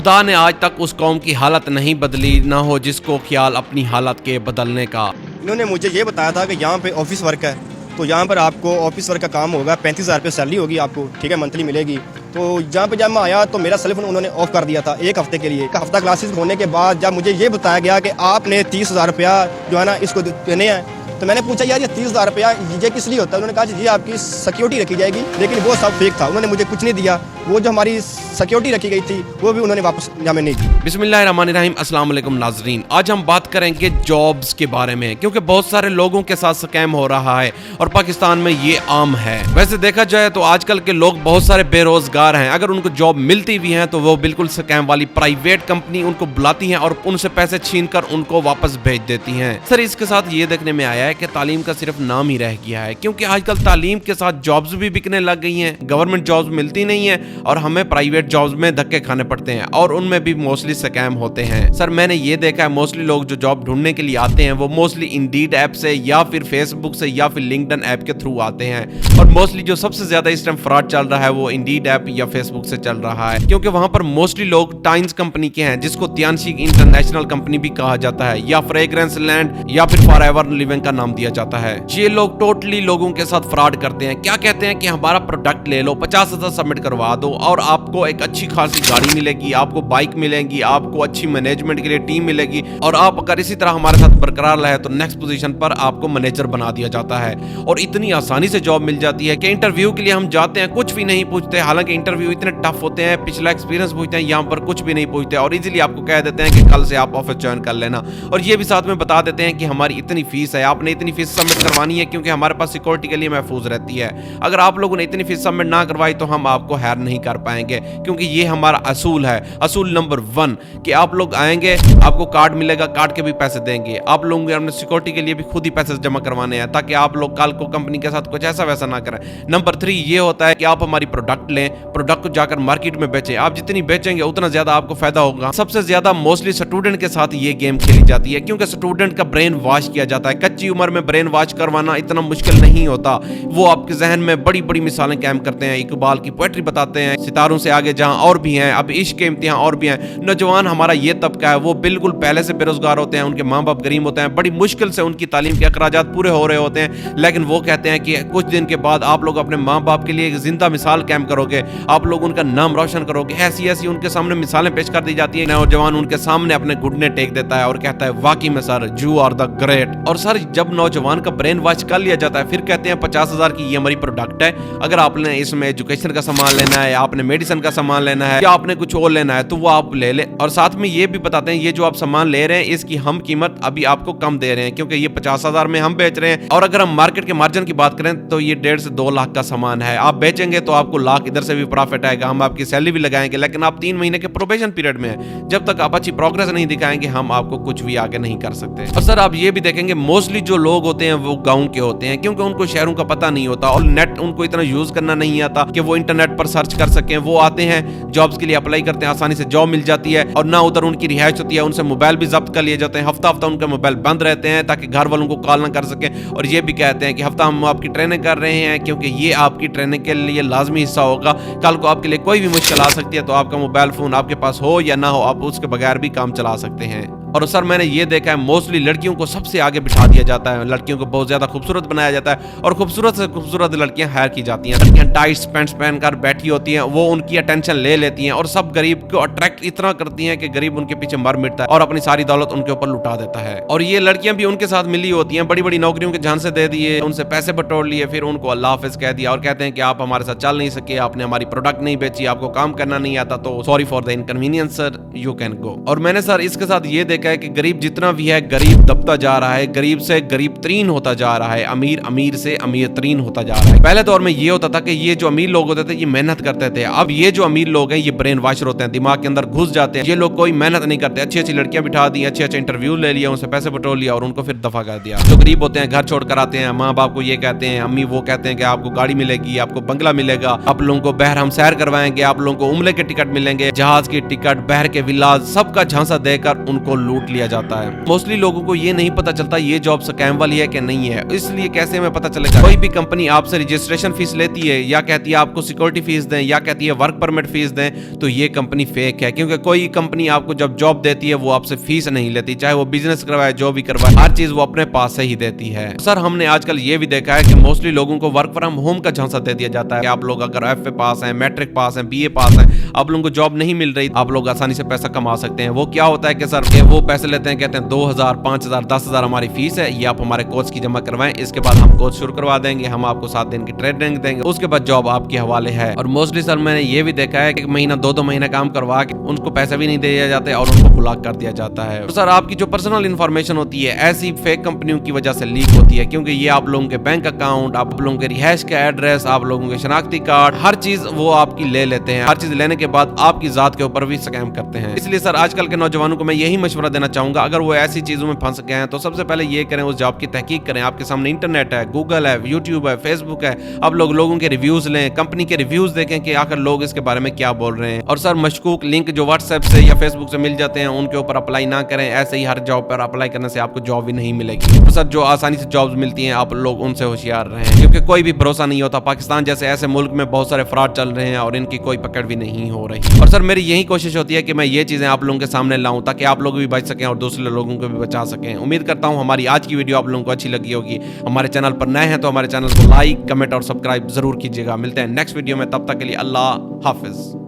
खुदा ने आज तक उस कौम की हालत नहीं बदली, ना हो जिसको ख्याल अपनी हालत के बदलने का। इन्होंने मुझे ये बताया था कि यहाँ पे ऑफिस वर्क है, तो यहाँ पर आपको ऑफिस वर्क का काम होगा, 35,000 रुपये सैलरी होगी आपको, ठीक है, मंथली मिलेगी। तो यहाँ पे जब मैं आया तो मेरा सेल फोन उन्होंने ऑफ कर दिया था 1 हफ्ते के लिए। 1 हफ्ता क्लासेस होने के बाद जब मुझे ये बताया गया कि आपने 30,000 रुपया जो है ना इसको देने हैं, तो मैंने पूछा यार ये 30,000 रुपया ये किस लिए होता है? उन्होंने कहा जी ये आपकी सिक्योरिटी रखी जाएगी, लेकिन वो सब फेक था, उन्होंने मुझे कुछ नहीं दिया। वो जो हमारी सिक्योरिटी रखी गई थी वो भी उन्होंने वापस हमें नहीं दी। बिस्मिल्लाहिर्रहमानिर्रहीम, अस्सलाम वालेकुम नाजरीन। आज हम बात करेंगे जॉब्स के बारे में, क्योंकि बहुत सारे लोगों के साथ स्कैम हो रहा है और पाकिस्तान में ये आम है। वैसे देखा जाए तो आजकल के लोग बहुत सारे बेरोजगार हैं, अगर उनको जॉब मिलती भी है तो वो बिल्कुल स्कैम वाली प्राइवेट कंपनी उनको बुलाती है और उनसे पैसे छीन कर उनको वापस भेज देती है। सर इसके साथ ये देखने में आया है कि तालीम का सिर्फ नाम ही रह गया है, क्योंकि आजकल तालीम के साथ जॉब्स भी बिकने लग गई हैं। गवर्नमेंट जॉब्स मिलती नहीं है और हमें प्राइवेट जॉब्स में धक्के खाने पड़ते हैं और उनमें भी मोस्टली स्कैम होते हैं। सर मैंने ये देखा है मोस्टली लोग जो जॉब ढूंढने के लिए आते हैं वो मोस्टली इंडीड ऐप से या फिर फेसबुक से या फिर लिंक्डइन ऐप के थ्रू आते हैं। और मोस्टली जो सबसे ज्यादा इस टाइम फ्रॉड चल रहा है वो इंडीड ऐप या फेसबुक से चल रहा है, क्योंकि वहां पर मोस्टली लोग टाइम्स कंपनी के हैं, जिसको तियानशी इंटरनेशनल कंपनी भी कहा जाता है, या फ्रेग्रेंस लैंड या फिर फॉरएवर लिविंग का नाम दिया जाता है। ये लोग टोटली लोगों के साथ फ्रॉड करते हैं। क्या कहते हैं कि हमारा प्रोडक्ट ले लो, 50,000 सबमिट करवा दो और आपको एक अच्छी खासी गाड़ी मिलेगी, आपको बाइक मिलेगी, आपको अच्छी मैनेजमेंट के लिए टीम मिलेगी और आप अगर इसी तरह हमारे साथ बरकरार रहे तो नेक्स्ट पोजीशन पर आपको मैनेजर बना दिया जाता है। और इतनी आसानी से जॉब मिल जाती है कि इंटरव्यू के लिए हम जाते हैं कुछ भी नहीं पूछते, हालांकि इंटरव्यू इतने टफ होते हैं, पिछला एक्सपीरियंस पूछते हैं, यहाँ पर कुछ भी नहीं पूछते और इजीली आपको कह देते हैं कि कल से आप ऑफिस ज्वाइन कर लेना। और ये भी साथ में बता देते हैं कि हमारी इतनी फीस है, आपने इतनी फीस सबमिट करवानी है, क्योंकि हमारे पास सिक्योरिटी के लिए महफूज रहती है। अगर आप लोगों ने इतनी फीस सबमिट ना करवाई तो हम आपको हायर नहीं कर पाएंगे, क्योंकि ये हमारा असूल है। असूल नंबर 1 कि आप लोग आएंगे, आपको कार्ड मिलेगा, कार्ड के भी पैसे देंगे, आप लोगों को अपने सिक्योरिटी के लिए भी खुद ही पैसे जमा करवाने हैं, ताकि आप लोग कल को कंपनी के साथ कुछ ऐसा वैसा ना करें। नंबर 3 ये होता है कि आप हमारी प्रोडक्ट लें, प्रोडक्ट को जाकर मार्केट में बेचें। आप जितनी बेचेंगे उतना ज्यादा आपको फायदा होगा। सबसे ज्यादा मोस्टली स्टूडेंट के साथ ये गेम खेली जाती है, क्योंकि स्टूडेंट का ब्रेन वॉश किया जाता है। कच्ची उम्र में ब्रेन वॉश करवाना इतना मुश्किल नहीं होता। वो आपके जहन में बड़ी बड़ी मिसालें कायम करते हैं, इकबाल की पोएट्री बताते हैं, सितारों से आगे जहां और भी हैं, अब इश्क के इम्तिहान और भी हैं। नौजवान हमारा ये तबका है, वो बिल्कुल पहले से बेरोजगार होते हैं, उनके माँ बाप गरीब होते हैं, बड़ी मुश्किल से उनकी तालीम के अखराजात पूरे हो रहे होते हैं, लेकिन वो कहते हैं कि कुछ दिन के बाद आप लोग अपने माँ बाप के लिए एक जिंदा मिसाल कायम करोगे, आप लोग उनका नाम रोशन करोगे। ऐसी ऐसी उनके सामने मिसालें पेश कर दी जाती है। नौजवान उनके सामने अपने घुटने टेक देता है और कहता है वाकई में sir you are the great. और सर जब नौजवान का ब्रेन वॉश कर लिया जाता है फिर कहते हैं 50,000 की ये हमारी प्रोडक्ट है, अगर आपने इसमें एजुकेशन का सामान लेना है, आपने मेडिसिन का सामान लेना है या आपने कुछ और लेना है तो वो आप ले ले। और साथ में ये भी बताते हैं ये जो आप सामान ले रहे हैं इसकी हम कीमत अभी आपको कम दे रहे हैं, क्योंकि ये 50,000 में हम बेच रहे हैं। और अगर हम मार्केट के मार्जिन की बात करें तो ये 1.5 से 2 लाख का सामान है, आप बेचेंगे तो आपको लाख इधर से भी प्रॉफिट आएगा, हम आपकी सैलरी भी लगाएंगे, लेकिन आप 3 महीने के प्रोबेशन पीरियड में है, जब तक आप अच्छी प्रोग्रेस नहीं दिखाएंगे हम आपको कुछ भी आगे नहीं कर सकते। और सर आप ये भी देखेंगे मोस्टली जो लोग होते हैं वो गाँव के होते हैं, क्योंकि उनको शहरों का पता नहीं होता और नेट उनको इतना यूज करना नहीं आता कि वो इंटरनेट पर सर्च कर सकें। वो आते हैं जॉब्स के लिए अप्लाई करते हैं, आसानी से जॉब मिल जाती है और ना उधर उनकी रिहाइश होती है, उनसे मोबाइल भी जब्त कर लिए जाते हैं, हफ्ता हफ्ता उनके मोबाइल बंद रहते हैं ताकि घर वालों को कॉल ना कर सके। और ये भी कहते हैं कि हफ्ता हम आपकी ट्रेनिंग कर रहे हैं, क्योंकि ये आपकी ट्रेनिंग के लिए लाजमी हिस्सा होगा, कल को आपके लिए कोई भी मुश्किल आ सकती है तो आपका मोबाइल फोन आपके पास हो या ना हो आप उसके बगैर भी काम चला सकते हैं। और सर मैंने ये देखा है मोस्टली लड़कियों को सबसे आगे बिठा दिया जाता है, लड़कियों को बहुत ज्यादा खूबसूरत बनाया जाता है और खूबसूरत से खूबसूरत लड़कियां हायर की जाती हैं। लड़कियां टाइट्स पैंट्स पहनकर बैठी होती हैं, वो उनकी अटेंशन ले लेती हैं और सब गरीब को अट्रैक्ट इतना करती हैं कि गरीब उनके पीछे मर मिटता है और अपनी सारी दौलत उनके ऊपर लुटा देता है। और ये लड़कियां भी उनके साथ मिली होती हैं, बड़ी बड़ी नौकरियों के झांसे दे दिए, उनसे पैसे बटोर लिए, फिर उनको अल्लाह हाफिज कह दिया और कहते हैं कि आप हमारे साथ चल नहीं सके, आपने हमारी प्रोडक्ट नहीं बेची, आपको काम करना नहीं आता, तो sorry for the inconvenience sir, you can go. और मैंने सर इसके साथ ये देखा है कि गरीब जितना भी है गरीब दबता जा रहा है, गरीब से गरीब तरीन होता जा रहा है, अमीर अमीर से अमीर तरीन होता जा रहा है। पहले दौर में ये होता था कि ये जो अमीर लोग होते थे ये मेहनत करते थे, अब ये जो अमीर लोग हैं ये ब्रेन वॉशर होते हैं, दिमाग के अंदर घुस जाते हैं, ये लोग कोई मेहनत नहीं करते, अच्छी अच्छी लड़कियां बिठा दी, अच्छे अच्छे इंटरव्यू ले लिया, उनसे पैसे बटोर लिया और उनको फिर दफा कर दिया। जो गरीब होते हैं घर छोड़ कर आते हैं, माँ बाप को ये कहते हैं, अम्मी वो कहते हैं कि आपको गाड़ी मिलेगी, आपको बंगला मिलेगा, आप लोगों को बहर हम सैर करवाएंगे, आप लोगों को उम्रे के टिकट मिलेंगे, जहाज की टिकट, बहर के विलाज, सबका झांसा देकर उनको लूट लिया जाता है। मोस्टली लोगों को ये नहीं पता चलता ये जॉब स्कैम वाली है कि नहीं है, इसलिए कैसे हमें पता चलेगा? कोई भी कंपनी आपसे रजिस्ट्रेशन फीस लेती है या कहती है आपको सिक्योरिटी फीस दें या कहती है वर्क परमिट फीस दें, तो ये कंपनी फेक है, क्योंकि कोई कंपनी आपको जब जॉब देती है वो आपसे फीस नहीं लेती, चाहे वो बिजनेस करवाए जो भी करवाए, हर चीज वो अपने पास से ही देती है। सर हमने आजकल ये भी देखा है कि मोस्टली लोगों को वर्क फ्रॉम होम का झांसा दे दिया जाता है। आप लोग अगर एफए पास हैं, मैट्रिक पास हैं, बीए पास हैं, आप लोगों को जॉब नहीं मिल रही, आप लोग आसानी से पैसा कमा सकते हैं। वो क्या होता है कि सर वो पैसे लेते हैं, कहते हैं 2000, 5000, 10,000 हमारी फीस है, ये आप हमारे कोच की जमा करवाएं, इसके बाद हम कोच शुरू करवा देंगे, हम आपको 7 दिन की ट्रेनिंग देंगे, उसके बाद जॉब आपके हवाले है। और मोस्टली सर मैंने ये भी देखा है कि 1 महीना 2-2 महीना काम करवा के उनको पैसे भी नहीं दिए जाते और उनको ब्लॉक कर दिया जाता है। तो सर आपकी जो पर्सनल इंफॉर्मेशन होती है ऐसी फेक कंपनियों की वजह से लीक होती है, क्योंकि ये आप लोगों के बैंक अकाउंट, आप लोगों के रिहाइश का एड्रेस, आप लोगों के शनाख्ती कार्ड, हर चीज वो आपकी ले लेते हैं। हर चीज लेने के बाद आपकी जात के ऊपर भी स्कैम करते हैं। इसलिए सर आजकल के नौजवानों को मैं यही मशवरा देना चाहूंगा, अगर वो ऐसी चीजों में फंस गए हैं तो सबसे पहले ये करें, उस जॉब की तहकीक करें। आपके सामने इंटरनेट है, गूगल है, यूट्यूब है, फेसबुक है, आप लोगों के रिव्यूज लें, कंपनी के रिव्यूज देखें कि आखिर लोग इसके बारे में क्या बोल रहे हैं। और सर मशकूक लिंक जो व्हाट्सएप से या फेसबुक से मिल जाते हैं उनके ऊपर अप्लाई ना करें। ऐसे ही हर जॉब पर अप्लाई करने से आपको जॉब भी नहीं मिलेगी। तो सर जो आसानी से जॉब्स मिलती हैं आप लोग उनसे होशियार रहें, क्योंकि कोई भी भरोसा नहीं होता। पाकिस्तान जैसे ऐसे मुल्क में बहुत सारे फ्रॉड चल रहे हैं और इनकी कोई पकड़ भी नहीं हो रही। और सर मेरी यही कोशिश होती है कि मैं ये चीजें आप लोगों के सामने लाऊं ताकि आप लोग भी बच सकें और दूसरे लोगों को भी बचा सकें। उम्मीद करता हूं हमारी आज की वीडियो आप लोगों को अच्छी लगी होगी। हमारे चैनल पर नए हैं तो हमारे चैनल को लाइक, कमेंट और सब्सक्राइब जरूर कीजिएगा। मिलते हैं नेक्स्ट वीडियो में, तब तक के लिए अल्लाह हाफिज।